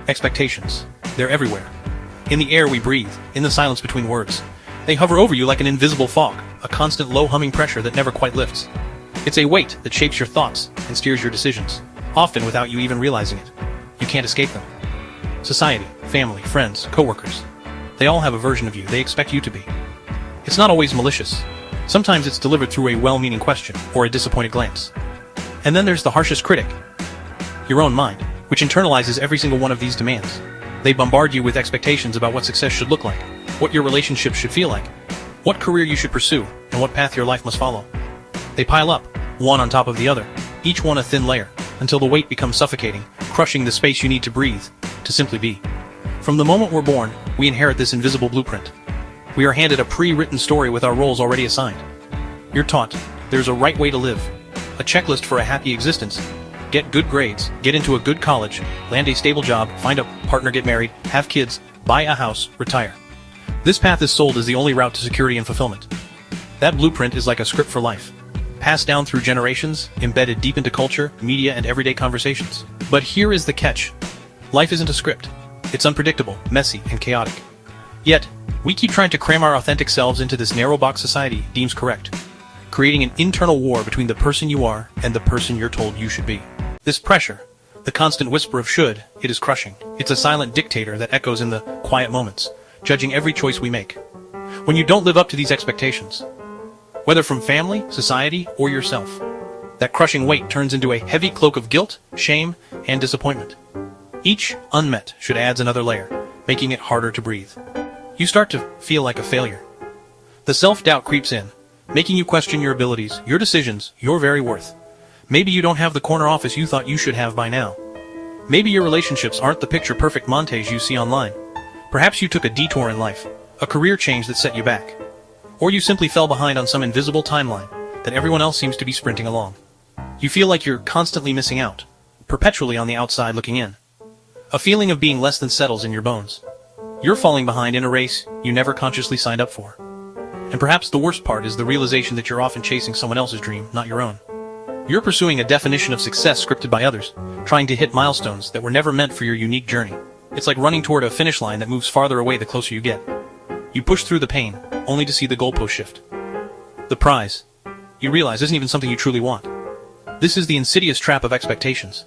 Expectations. They're everywhere. In the air we breathe, in the silence between words. They hover over you like an invisible fog, a constant low humming pressure that never quite lifts. It's a weight that shapes your thoughts and steers your decisions, often without you even realizing it. You can't escape them. Society, family, friends, coworkers. They all have a version of you they expect you to be. It's not always malicious. Sometimes it's delivered through a well-meaning question or a disappointed glance. And then there's the harshest critic, your own mind, which internalizes every single one of these demands. They bombard you with expectations about what success should look like, what your relationship should feel like, what career you should pursue, and what path your life must follow. They pile up, one on top of the other, each one a thin layer, until the weight becomes suffocating, crushing the space you need to breathe, to simply be. From the moment we're born, we inherit this invisible blueprint. We are handed a pre-written story with our roles already assigned. You're taught, there's a right way to live, a checklist for a happy existence. Get good grades, get into a good college, land a stable job, find a partner, get married, have kids, buy a house, retire. This path is sold as the only route to security and fulfillment. That blueprint is like a script for life, passed down through generations, embedded deep into culture, media, and everyday conversations. But here is the catch. Life isn't a script. It's unpredictable, messy, and chaotic. Yet, we keep trying to cram our authentic selves into this narrow box society deems correct, creating an internal war between the person you are and the person you're told you should be. This pressure, the constant whisper of should, it is crushing. It's a silent dictator that echoes in the quiet moments, judging every choice we make. When you don't live up to these expectations, whether from family, society, or yourself, that crushing weight turns into a heavy cloak of guilt, shame, and disappointment. Each unmet should adds another layer, making it harder to breathe. You start to feel like a failure. The self-doubt creeps in, making you question your abilities, your decisions, your very worth. Maybe you don't have the corner office you thought you should have by now. Maybe your relationships aren't the picture-perfect montage you see online. Perhaps you took a detour in life, a career change that set you back. Or you simply fell behind on some invisible timeline that everyone else seems to be sprinting along. You feel like you're constantly missing out, perpetually on the outside looking in. A feeling of being less than settles in your bones. You're falling behind in a race you never consciously signed up for. And perhaps the worst part is the realization that you're often chasing someone else's dream, not your own. You're pursuing a definition of success scripted by others, trying to hit milestones that were never meant for your unique journey. It's like running toward a finish line that moves farther away the closer you get. You push through the pain, only to see the goalpost shift. The prize, you realize, isn't even something you truly want. This is the insidious trap of expectations.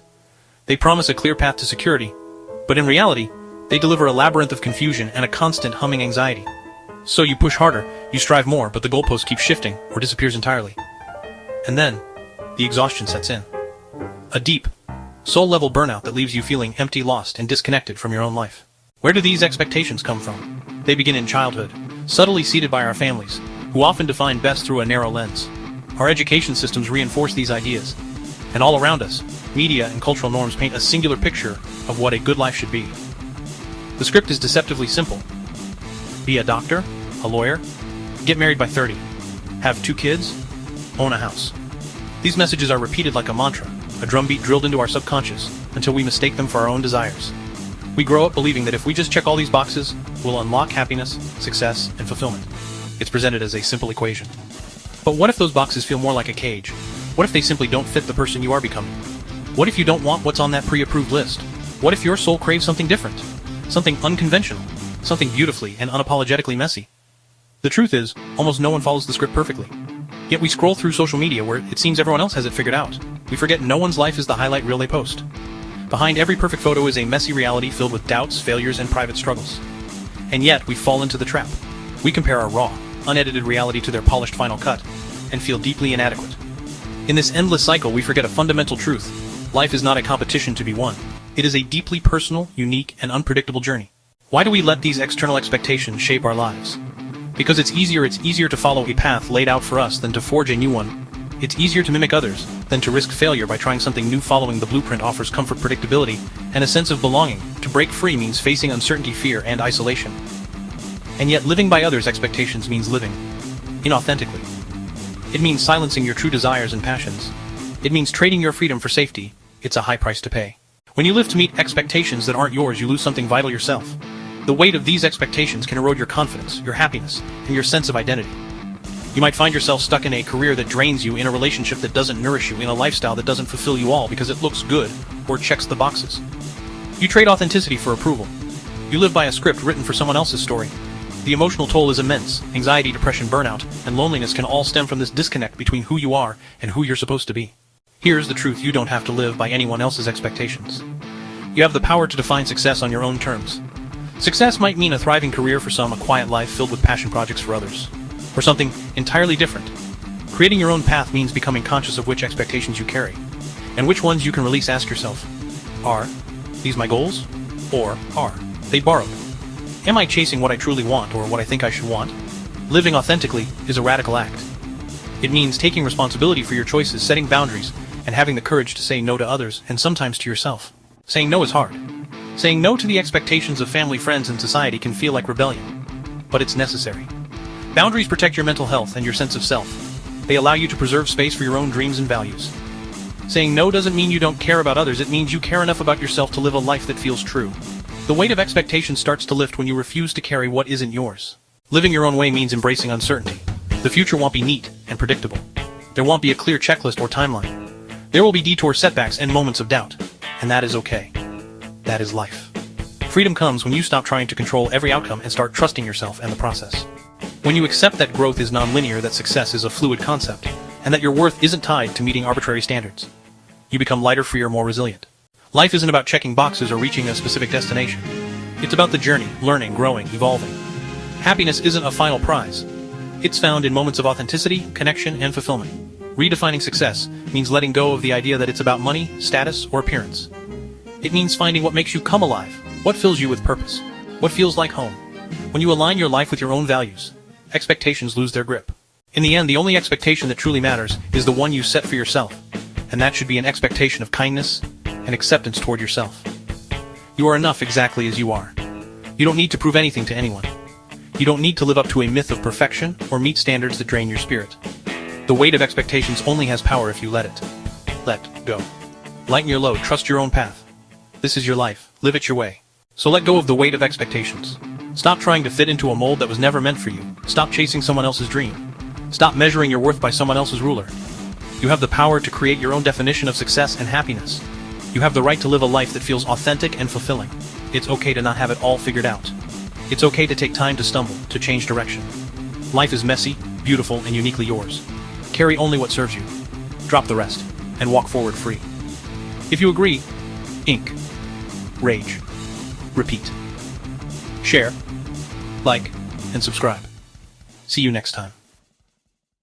They promise a clear path to security, but in reality, they deliver a labyrinth of confusion and a constant humming anxiety. So you push harder, you strive more, but the goalpost keeps shifting or disappears entirely. And then, the exhaustion sets in. A deep, soul-level burnout that leaves you feeling empty, lost, and disconnected from your own life. Where do these expectations come from? They begin in childhood, subtly seeded by our families, who often define best through a narrow lens. Our education systems reinforce these ideas, and all around us, media and cultural norms paint a singular picture of what a good life should be. The script is deceptively simple. Be a doctor, a lawyer, get married by 30, have 2 kids, own a house. These messages are repeated like a mantra, a drumbeat drilled into our subconscious, until we mistake them for our own desires. We grow up believing that if we just check all these boxes, we'll unlock happiness, success, and fulfillment. It's presented as a simple equation. But what if those boxes feel more like a cage? What if they simply don't fit the person you are becoming? What if you don't want what's on that pre-approved list? What if your soul craves something different? Something unconventional? Something beautifully and unapologetically messy? The truth is, almost no one follows the script perfectly. Yet we scroll through social media where it seems everyone else has it figured out. We forget no one's life is the highlight reel they post. Behind every perfect photo is a messy reality filled with doubts, failures, and private struggles. And yet, we fall into the trap. We compare our raw, unedited reality to their polished final cut, and feel deeply inadequate. In this endless cycle, we forget a fundamental truth. Life is not a competition to be won. It is a deeply personal, unique, and unpredictable journey. Why do we let these external expectations shape our lives? Because it's easier to follow a path laid out for us than to forge a new one. It's easier to mimic others than to risk failure by trying something new. Following the blueprint offers comfort, predictability, and a sense of belonging. To break free means facing uncertainty, fear, and isolation. And yet living by others' expectations means living inauthentically. It means silencing your true desires and passions. It means trading your freedom for safety. It's a high price to pay. When you live to meet expectations that aren't yours, you lose something vital yourself. The weight of these expectations can erode your confidence, your happiness, and your sense of identity. You might find yourself stuck in a career that drains you, in a relationship that doesn't nourish you, in a lifestyle that doesn't fulfill you all because it looks good or checks the boxes. You trade authenticity for approval. You live by a script written for someone else's story. The emotional toll is immense. Anxiety, depression, burnout, and loneliness can all stem from this disconnect between who you are and who you're supposed to be. Here's the truth: you don't have to live by anyone else's expectations. You have the power to define success on your own terms. Success might mean a thriving career for some, a quiet life filled with passion projects for others, or something entirely different. Creating your own path means becoming conscious of which expectations you carry, and which ones you can release. Ask yourself, are these my goals, or are they borrowed? Am I chasing what I truly want or what I think I should want? Living authentically is a radical act. It means taking responsibility for your choices, setting boundaries, and having the courage to say no to others and sometimes to yourself. Saying no is hard. Saying no to the expectations of family, friends, and society can feel like rebellion, but it's necessary. Boundaries protect your mental health and your sense of self. They allow you to preserve space for your own dreams and values. Saying no doesn't mean you don't care about others, it means you care enough about yourself to live a life that feels true. The weight of expectation starts to lift when you refuse to carry what isn't yours. Living your own way means embracing uncertainty. The future won't be neat and predictable. There won't be a clear checklist or timeline. There will be detours, setbacks, and moments of doubt. And that is okay. That is life. Freedom comes when you stop trying to control every outcome and start trusting yourself and the process. When you accept that growth is non-linear, that success is a fluid concept, and that your worth isn't tied to meeting arbitrary standards, you become lighter, freer, more resilient. Life isn't about checking boxes or reaching a specific destination. It's about the journey, learning, growing, evolving. Happiness isn't a final prize. It's found in moments of authenticity, connection, and fulfillment. Redefining success means letting go of the idea that it's about money, status, or appearance. It means finding what makes you come alive, what fills you with purpose, what feels like home. When you align your life with your own values, expectations lose their grip. In the end, the only expectation that truly matters is the one you set for yourself, and that should be an expectation of kindness and acceptance toward yourself. You are enough exactly as you are. You don't need to prove anything to anyone. You don't need to live up to a myth of perfection or meet standards that drain your spirit. The weight of expectations only has power if you let it. Let go. Lighten your load, trust your own path. This is your life, live it your way. So let go of the weight of expectations. Stop trying to fit into a mold that was never meant for you. Stop chasing someone else's dream. Stop measuring your worth by someone else's ruler. You have the power to create your own definition of success and happiness. You have the right to live a life that feels authentic and fulfilling. It's okay to not have it all figured out. It's okay to take time to stumble, to change direction. Life is messy, beautiful, and uniquely yours. Carry only what serves you. Drop the rest, and walk forward free. If you agree, ink, rage, repeat. Share, like, and subscribe. See you next time.